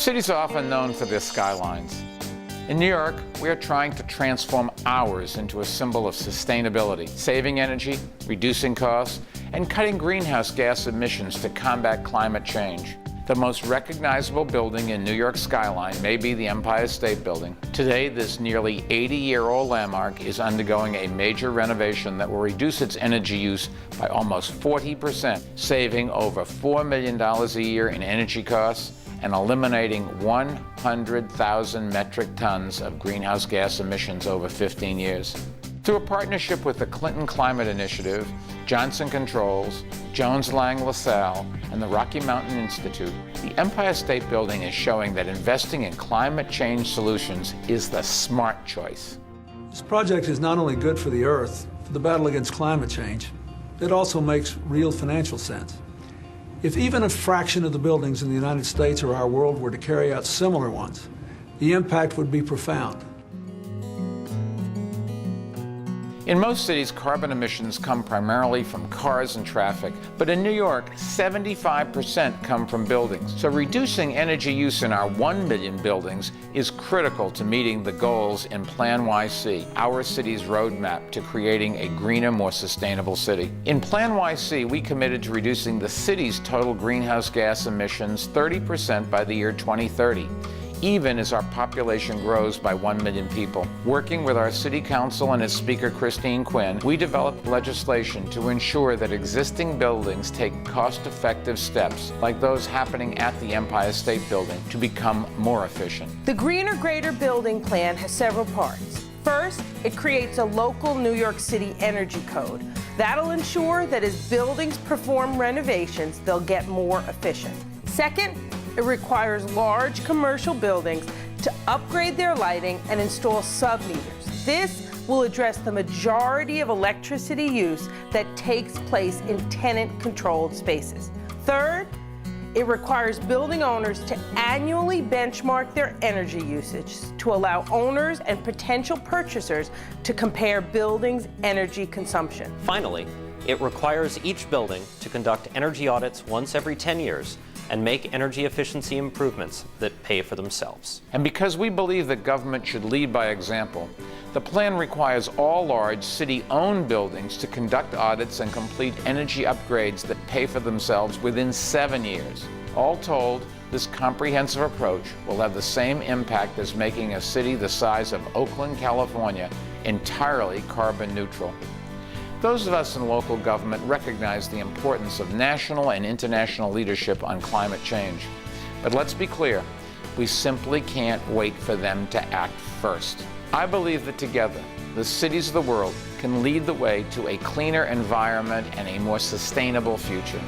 Cities are often known for their skylines. In New York, we are trying to transform ours into a symbol of sustainability, saving energy, reducing costs, and cutting greenhouse gas emissions to combat climate change. The most recognizable building in New York's skyline may be the Empire State Building. Today, this nearly 80-year-old landmark is undergoing a major renovation that will reduce its energy use by almost 40%, saving over $4 million a year in energy costs and eliminating 100,000 metric tons of greenhouse gas emissions over 15 years. Through a partnership with the Clinton Climate Initiative, Johnson Controls, Jones Lang LaSalle, and the Rocky Mountain Institute, the Empire State Building is showing that investing in climate change solutions is the smart choice. This project is not only good for the Earth, for the battle against climate change, it also makes real financial sense. If even a fraction of the buildings in the United States or our world were to carry out similar ones, the impact would be profound. In most cities, carbon emissions come primarily from cars and traffic, but in New York, 75% come from buildings. So reducing energy use in our 1 million buildings is critical to meeting the goals in Plan YC, our city's roadmap to creating a greener, more sustainable city. In Plan YC, we committed to reducing the city's total greenhouse gas emissions 30% by the year 2030. Even as our population grows by 1 million people. Working with our City Council and its Speaker, QUINN, we developed legislation to ensure that existing buildings take cost-effective steps, like those happening at the Empire State Building, to become more efficient. The Greener Greater Building Plan has several parts. First, it creates a local New York City energy code. That'll ensure that as buildings perform renovations, they'll get more efficient. Second, it requires large commercial buildings to upgrade their lighting and install sub-meters. This will address the majority of electricity use that takes place in tenant-controlled spaces. Third, it requires building owners to annually benchmark their energy usage to allow owners and potential purchasers to compare buildings' energy consumption. Finally, it requires each building to conduct energy audits once every 10 years and make energy efficiency improvements that pay for themselves. And because we believe that government should lead by example, the plan requires all large city-owned buildings to conduct audits and complete energy upgrades that pay for themselves within 7 years. All told, this comprehensive approach will have the same impact as making a city the size of Oakland, California, entirely carbon neutral. Those of us in local government recognize the importance of national and international leadership on climate change. But let's be clear, we simply can't wait for them to act first. I believe that together, the cities of the world can lead the way to a cleaner environment and a more sustainable future.